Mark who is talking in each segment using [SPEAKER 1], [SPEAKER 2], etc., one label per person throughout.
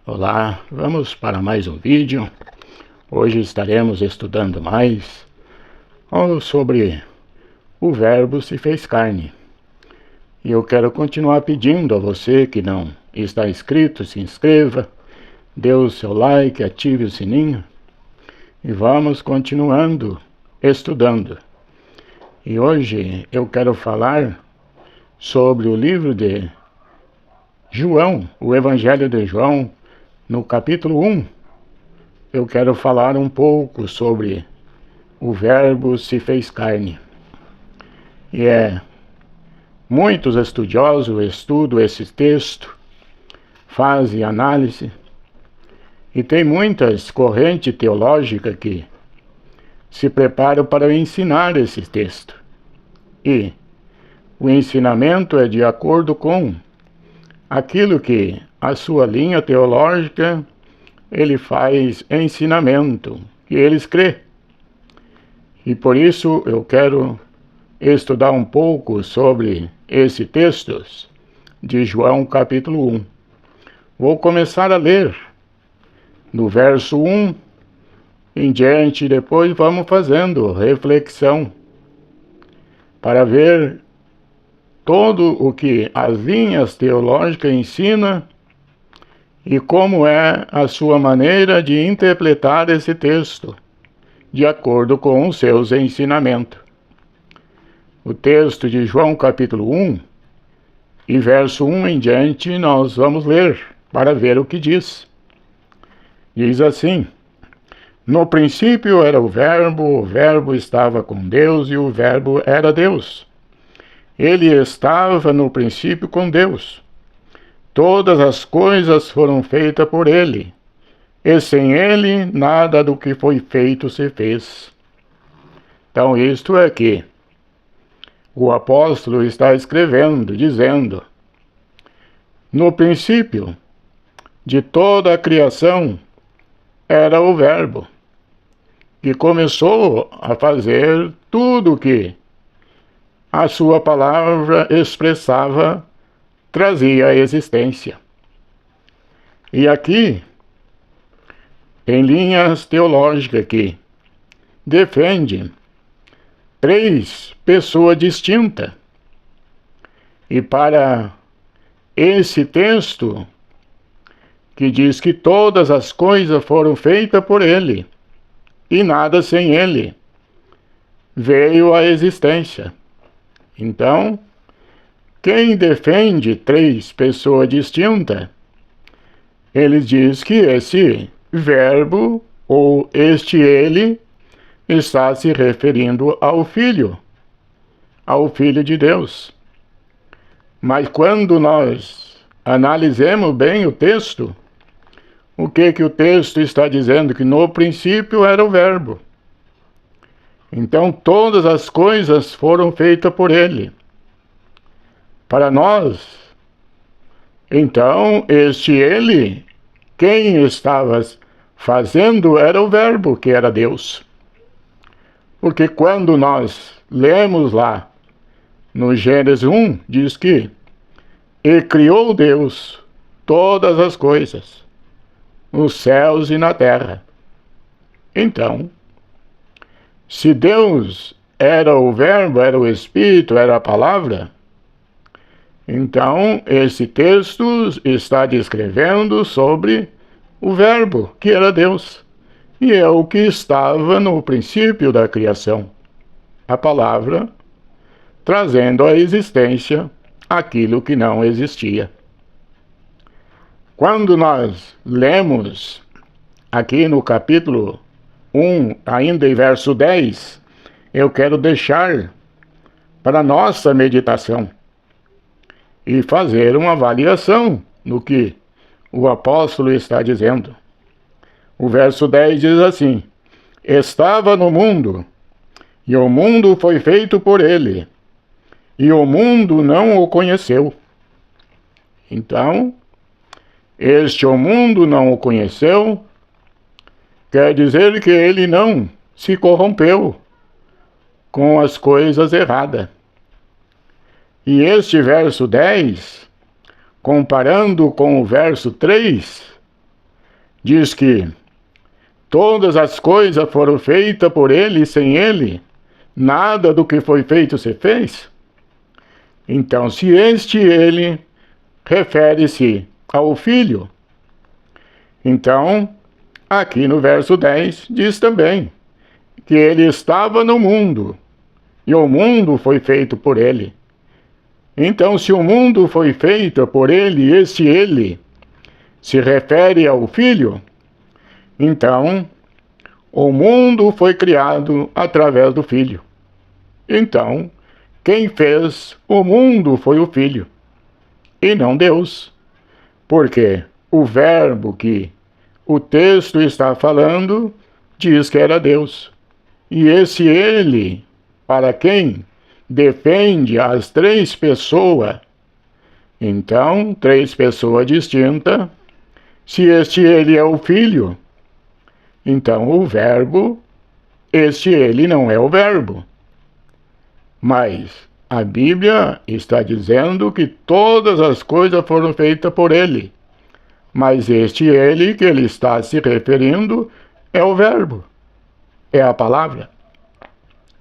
[SPEAKER 1] Olá, vamos para mais um vídeo. Hoje estaremos estudando mais sobre o Verbo se fez carne. E eu quero continuar pedindo a você que não está inscrito, se inscreva, dê o seu like, ative o sininho e vamos continuando estudando. E hoje eu quero falar sobre o livro de João, o Evangelho de João, no capítulo 1. Eu quero falar um pouco sobre o Verbo se fez carne. E muitos estudiosos estudam esse texto, fazem análise, e tem muitas correntes teológicas que se preparam para ensinar esse texto. E o ensinamento é de acordo com aquilo que a sua linha teológica ele faz ensinamento, que eles crê. E por isso eu quero estudar um pouco sobre esse texto de João capítulo 1. Vou começar a ler no verso 1 em diante, depois vamos fazendo reflexão para ver todo o que as linhas teológicas ensinam e como é a sua maneira de interpretar esse texto, de acordo com os seus ensinamentos. O texto de João capítulo 1, e verso 1 em diante, nós vamos ler para ver o que diz. Diz assim: No princípio era o Verbo estava com Deus e o Verbo era Deus. Ele estava no princípio com Deus. Todas as coisas foram feitas por ele, e sem ele nada do que foi feito se fez. Então isto é que o apóstolo está escrevendo, dizendo: no princípio de toda a criação era o Verbo, que começou a fazer tudo o que a sua palavra expressava, trazia à existência. E aqui, em linhas teológicas que defende três pessoas distintas. E para esse texto, que diz que todas as coisas foram feitas por ele, e nada sem ele veio à existência. Então, quem defende três pessoas distintas, ele diz que esse Verbo, ou este ele, está se referindo ao Filho de Deus. Mas quando nós analisemos bem o texto, o que o texto está dizendo? Que no princípio era o Verbo. Então todas as coisas foram feitas por ele, para nós. Então este ele, quem estava fazendo era o Verbo, que era Deus. Porque quando nós lemos lá no Gênesis 1, diz que e criou Deus todas as coisas, nos céus e na terra. Então, se Deus era o Verbo, era o Espírito, era a palavra, então esse texto está descrevendo sobre o Verbo, que era Deus, e é o que estava no princípio da criação, a palavra trazendo à existência aquilo que não existia. Quando nós lemos aqui no capítulo 1, ainda em verso 10, eu quero deixar para nossa meditação e fazer uma avaliação no que o apóstolo está dizendo. O verso 10 diz assim: estava no mundo, e o mundo foi feito por ele, e o mundo não o conheceu. Então, o mundo não o conheceu, quer dizer que ele não se corrompeu com as coisas erradas. E este verso 10, comparando com o verso 3, diz que todas as coisas foram feitas por ele e sem ele, nada do que foi feito se fez. Então, se este ele refere-se ao Filho, então, aqui no verso 10, diz também que ele estava no mundo, e o mundo foi feito por ele. Então, se o mundo foi feito por ele, este ele se refere ao Filho, então, o mundo foi criado através do Filho. Então, quem fez o mundo foi o Filho, e não Deus. Porque o verbo que o texto está falando diz que era Deus. E esse ele, para quem defende as três pessoas, então, três pessoas distintas, se este ele é o Filho, então o verbo, este ele não é o verbo. Mas a Bíblia está dizendo que todas as coisas foram feitas por ele. Mas este ele que ele está se referindo é o verbo, é a palavra.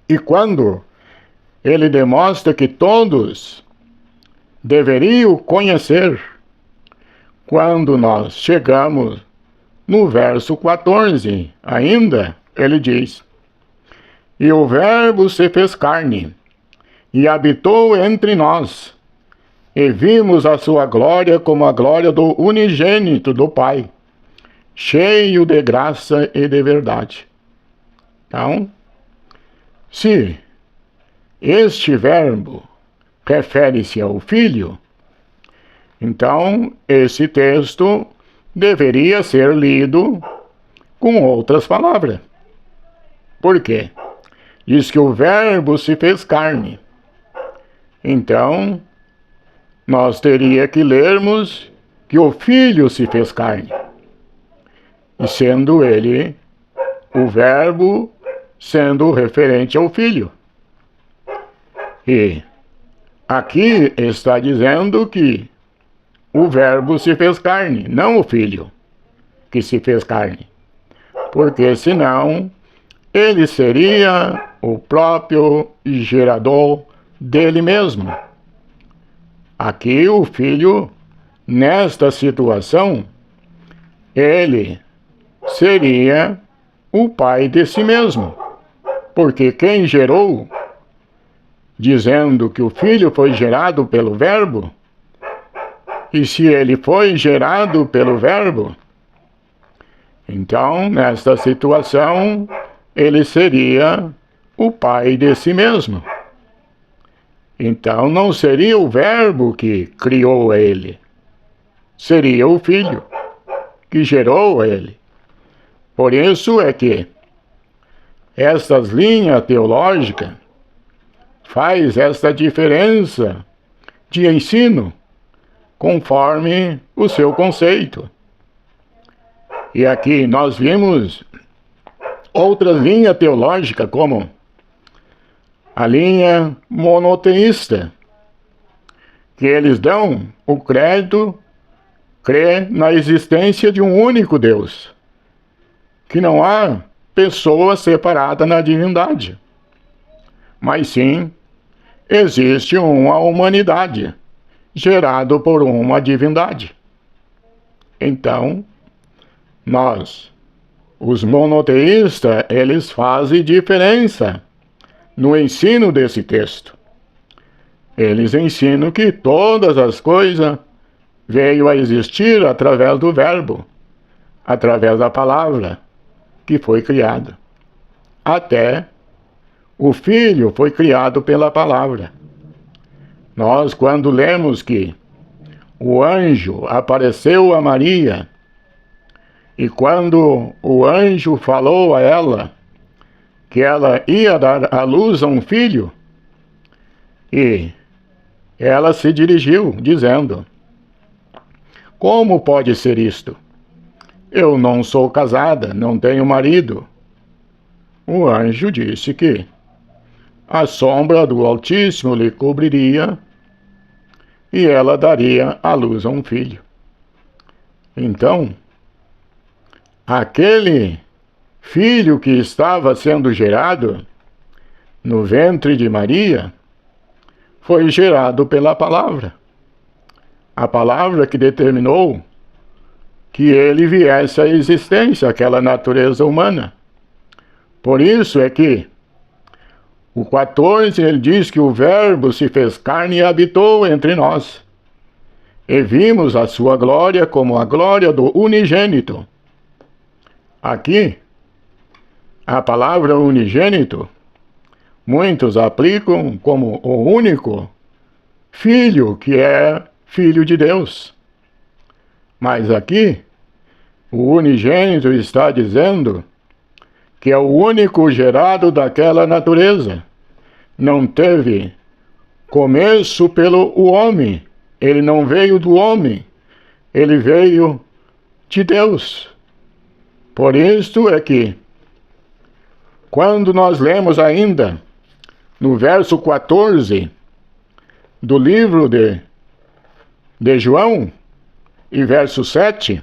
[SPEAKER 1] E quando ele demonstra que todos deveriam conhecer, quando nós chegamos no verso 14, ainda, ele diz: E o verbo se fez carne, e habitou entre nós, e vimos a sua glória como a glória do unigênito do Pai, cheio de graça e de verdade. Então, se este verbo refere-se ao Filho, então esse texto deveria ser lido com outras palavras. Por quê? Diz que o verbo se fez carne. Então, nós teríamos que lermos que o Filho se fez carne. E sendo ele o verbo, sendo referente ao Filho. E aqui está dizendo que o verbo se fez carne, não o Filho que se fez carne. Porque senão ele seria o próprio gerador dele mesmo. Aqui o Filho, nesta situação, ele seria o pai de si mesmo. Porque quem gerou, dizendo que o Filho foi gerado pelo Verbo, e se ele foi gerado pelo Verbo, então, nesta situação, ele seria o pai de si mesmo. Então, não seria o Verbo que criou ele, seria o Filho que gerou ele. Por isso é que estas linhas teológicas faz esta diferença de ensino conforme o seu conceito. E aqui nós vimos outras linhas teológicas, como a linha monoteísta, que eles dão o crédito, crê na existência de um único Deus, que não há pessoa separada na divindade, mas sim existe uma humanidade gerada por uma divindade. Então, nós, os monoteístas, eles fazem diferença no ensino desse texto. Eles ensinam que todas as coisas veio a existir através do Verbo, através da palavra que foi criada. Até o Filho foi criado pela palavra. Nós, quando lemos que o anjo apareceu a Maria, e quando o anjo falou a ela que ela ia dar à luz a um filho, e ela se dirigiu, dizendo: Como pode ser isto? Eu não sou casada, não tenho marido. O anjo disse que a sombra do Altíssimo lhe cobriria e ela daria à luz a um filho. Então, aquele filho que estava sendo gerado no ventre de Maria foi gerado pela palavra. A palavra que determinou que ele viesse à existência, aquela natureza humana. Por isso é que o 14 ele diz que o Verbo se fez carne e habitou entre nós. E vimos a sua glória como a glória do unigênito. Aqui, a palavra unigênito, muitos aplicam como o único filho, que é filho de Deus. Mas aqui, o unigênito está dizendo que é o único gerado daquela natureza. Não teve começo pelo homem. Ele não veio do homem. Ele veio de Deus. Por isso é que, quando nós lemos ainda no verso 14 do livro de João, e verso 7,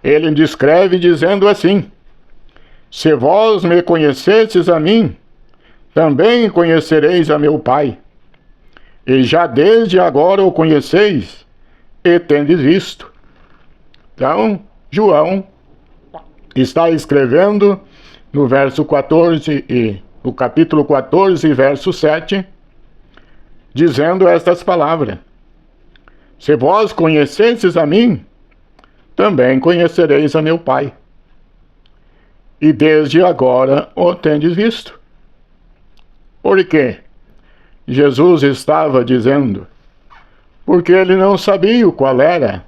[SPEAKER 1] ele descreve dizendo assim: se vós me conhecesseis a mim, também conhecereis a meu Pai. E já desde agora o conheceis e tendes visto. Então, João está escrevendo no verso 14 e no capítulo 14, verso 7, dizendo estas palavras: se vós conhecesseis a mim, também conhecereis a meu Pai. E desde agora o tendes visto. Por quê? Jesus estava dizendo, porque ele não sabia qual era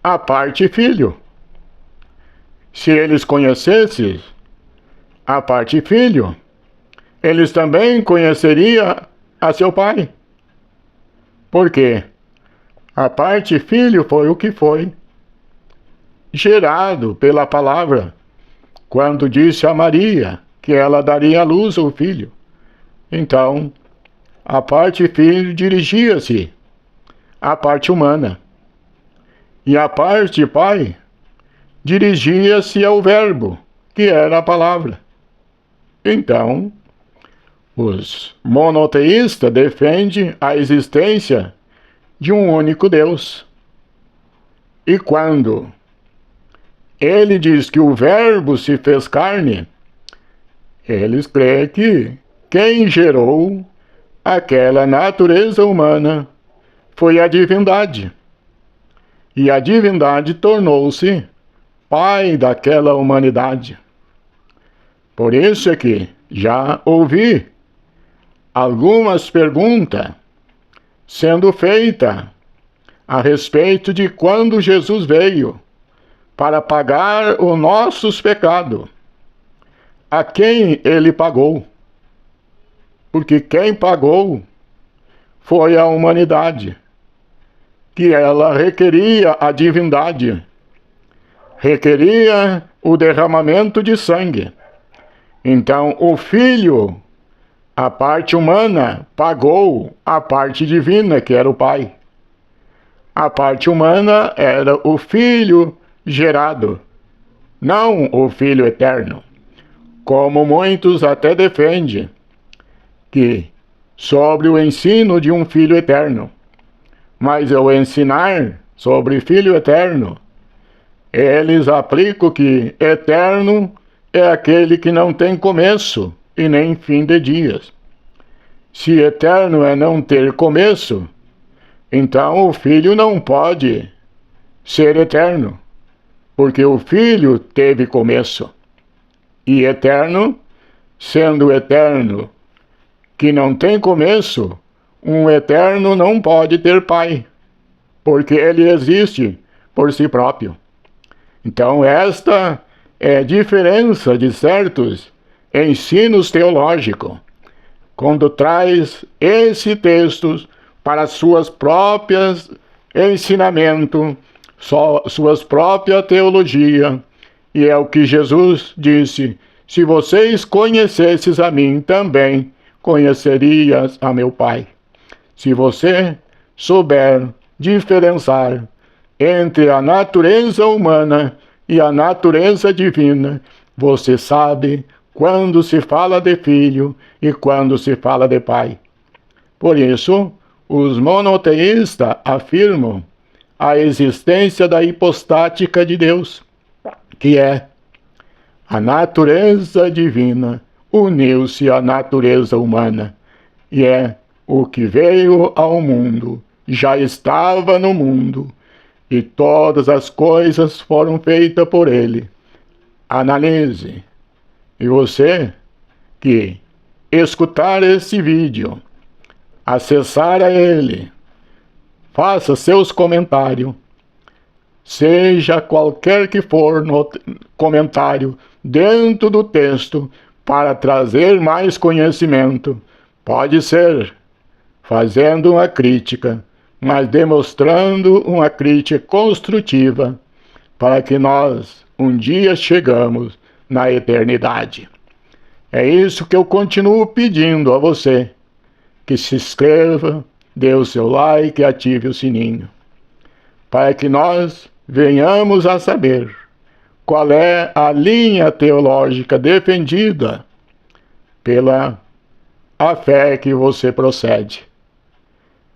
[SPEAKER 1] a parte filho. Se eles conhecessem a parte filho, eles também conheceriam a seu Pai. Por quê? A parte filho foi o que foi gerado pela palavra, quando disse a Maria que ela daria à luz ao filho. Então, a parte filho dirigia-se à parte humana, e a parte pai dirigia-se ao verbo, que era a palavra. Então, os monoteístas defendem a existência de um único Deus. E quando ele diz que o Verbo se fez carne, eles creem que quem gerou aquela natureza humana foi a divindade. E a divindade tornou-se pai daquela humanidade. Por isso é que já ouvi algumas perguntas sendo feitas a respeito de quando Jesus veio para pagar os nossos pecados. A quem ele pagou? Porque quem pagou foi a humanidade, que ela requeria a divindade, requeria o derramamento de sangue. Então o Filho, a parte humana, pagou a parte divina, que era o Pai. A parte humana era o Filho gerado, não o Filho eterno, como muitos até defendem, que sobre o ensino de um Filho eterno. Mas ao ensinar sobre Filho eterno, eles aplicam que eterno é aquele que não tem começo e nem fim de dias. Se eterno é não ter começo, então o Filho não pode ser eterno, porque o Filho teve começo. E eterno, sendo eterno, que não tem começo, um eterno não pode ter pai, porque ele existe por si próprio. Então esta é a diferença de certos ensinos teológicos, quando traz esse texto para suas próprias ensinamentos, suas próprias teologia, e é o que Jesus disse: se vocês conhecesses a mim, também conhecerias a meu Pai. Se você souber diferenciar entre a natureza humana e a natureza divina, você sabe quando se fala de filho e quando se fala de pai. Por isso, os monoteístas afirmam a existência da hipostática de Deus, que é a natureza divina uniu-se à natureza humana, e é o que veio ao mundo, já estava no mundo, e todas as coisas foram feitas por ele. Analise. E você que escutar esse vídeo, acessar a ele, faça seus comentários, seja qualquer que for no comentário dentro do texto, para trazer mais conhecimento. Pode ser fazendo uma crítica, mas demonstrando uma crítica construtiva, para que nós um dia chegamos na eternidade. É isso que eu continuo pedindo a você, que se inscreva, dê o seu like e ative o sininho, para que nós venhamos a saber qual é a linha teológica defendida pela a fé que você procede.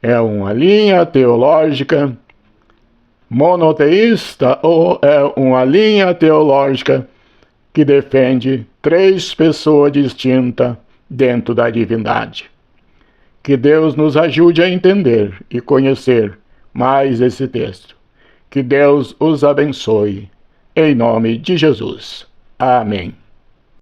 [SPEAKER 1] É uma linha teológica monoteísta ou é uma linha teológica que defende três pessoas distintas dentro da divindade? Que Deus nos ajude a entender e conhecer mais esse texto. Que Deus os abençoe. Em nome de Jesus. Amém.